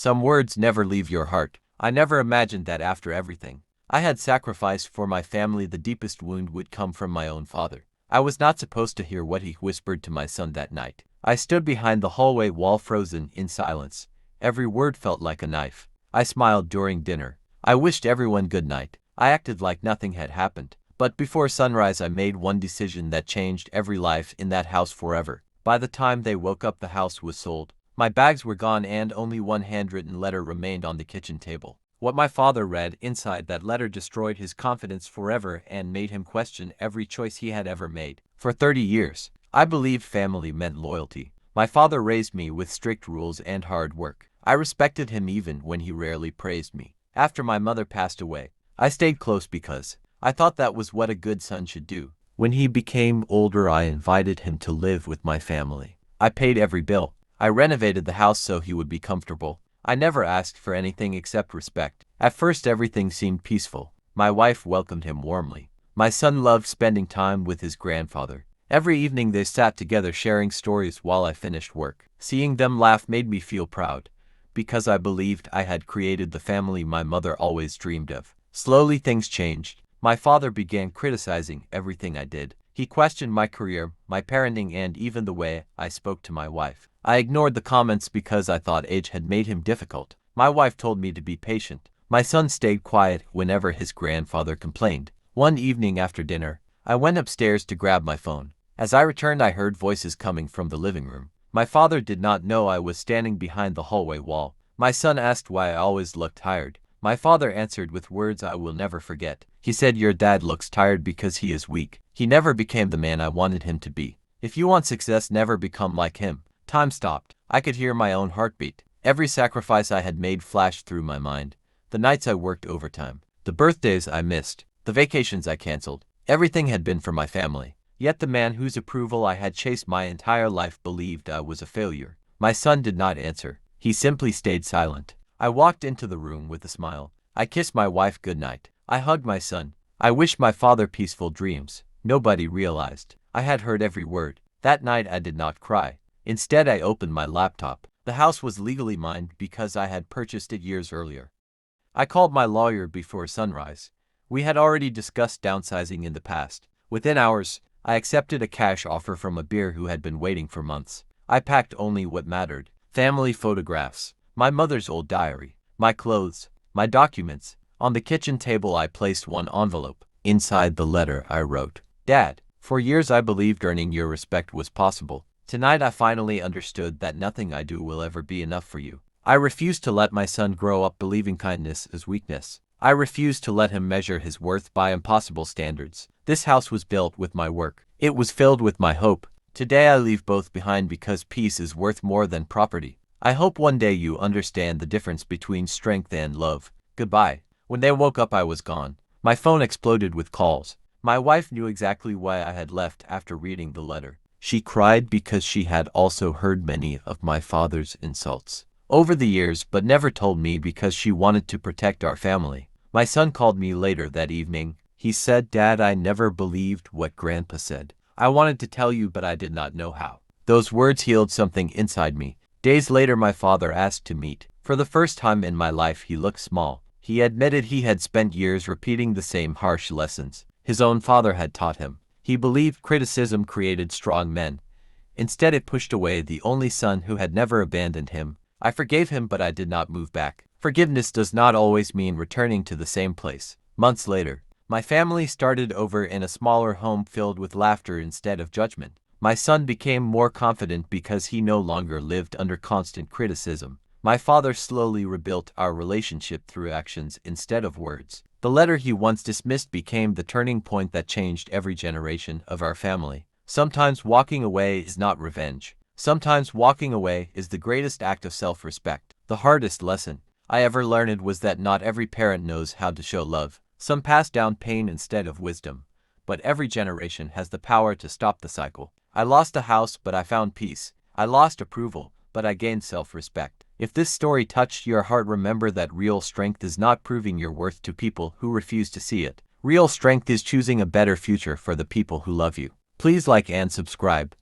Some words never leave your heart. I never imagined that after everything I had sacrificed for my family, the deepest wound would come from my own father. I was not supposed to hear what he whispered to my son that night. I stood behind the hallway wall, frozen in silence. Every word felt like a knife. I smiled during dinner. I wished everyone good night. I acted like nothing had happened. But before sunrise I made one decision that changed every life in that house forever. By the time they woke up, the house was sold. My bags were gone and only one handwritten letter remained on the kitchen table. What my father read inside that letter destroyed his confidence forever and made him question every choice he had ever made. For 30 years, I believed family meant loyalty. My father raised me with strict rules and hard work. I respected him even when he rarely praised me. After my mother passed away, I stayed close because I thought that was what a good son should do. When he became older, I invited him to live with my family. I paid every bill. I renovated the house so he would be comfortable. I never asked for anything except respect. At first everything seemed peaceful. My wife welcomed him warmly. My son loved spending time with his grandfather. Every evening they sat together sharing stories while I finished work. Seeing them laugh made me feel proud, because I believed I had created the family my mother always dreamed of. Slowly things changed. My father began criticizing everything I did. He questioned my career, my parenting, and even the way I spoke to my wife. I ignored the comments because I thought age had made him difficult. My wife told me to be patient. My son stayed quiet whenever his grandfather complained. One evening after dinner, I went upstairs to grab my phone. As I returned, I heard voices coming from the living room. My father did not know I was standing behind the hallway wall. My son asked why I always looked tired. My father answered with words I will never forget. He said, "Your dad looks tired because he is weak. He never became the man I wanted him to be. If you want success, never become like him." Time stopped. I could hear my own heartbeat. Every sacrifice I had made flashed through my mind. The nights I worked overtime, the birthdays I missed, the vacations I canceled. Everything had been for my family. Yet the man whose approval I had chased my entire life believed I was a failure. My son did not answer. He simply stayed silent. I walked into the room with a smile. I kissed my wife goodnight. I hugged my son. I wished my father peaceful dreams. Nobody realized I had heard every word. That night I did not cry. Instead, I opened my laptop. The house was legally mine because I had purchased it years earlier. I called my lawyer before sunrise. We had already discussed downsizing in the past. Within hours, I accepted a cash offer from a buyer who had been waiting for months. I packed only what mattered: family photographs, my mother's old diary, my clothes, my documents. On the kitchen table I placed one envelope. Inside the letter I wrote, "Dad, for years I believed earning your respect was possible. Tonight I finally understood that nothing I do will ever be enough for you." I refused to let my son grow up believing kindness is weakness. I refused to let him measure his worth by impossible standards. This house was built with my work. It was filled with my hope. Today I leave both behind because peace is worth more than property. I hope one day you understand the difference between strength and love. Goodbye. When they woke up, I was gone. My phone exploded with calls. My wife knew exactly why I had left after reading the letter. She cried because she had also heard many of my father's insults over the years, but never told me because she wanted to protect our family. My son called me later that evening. He said, "Dad, I never believed what Grandpa said. I wanted to tell you, but I did not know how." Those words healed something inside me. Days later, my father asked to meet. For the first time in my life, he looked small. He admitted he had spent years repeating the same harsh lessons his own father had taught him. He believed criticism created strong men. Instead, it pushed away the only son who had never abandoned him. I forgave him, but I did not move back. Forgiveness does not always mean returning to the same place. Months later, my family started over in a smaller home filled with laughter instead of judgment. My son became more confident because he no longer lived under constant criticism. My father slowly rebuilt our relationship through actions instead of words. The letter he once dismissed became the turning point that changed every generation of our family. Sometimes walking away is not revenge. Sometimes walking away is the greatest act of self-respect. The hardest lesson I ever learned was that not every parent knows how to show love. Some pass down pain instead of wisdom, but every generation has the power to stop the cycle. I lost a house, but I found peace. I lost approval, but I gained self-respect. If this story touched your heart, remember that real strength is not proving your worth to people who refuse to see it. Real strength is choosing a better future for the people who love you. Please like and subscribe.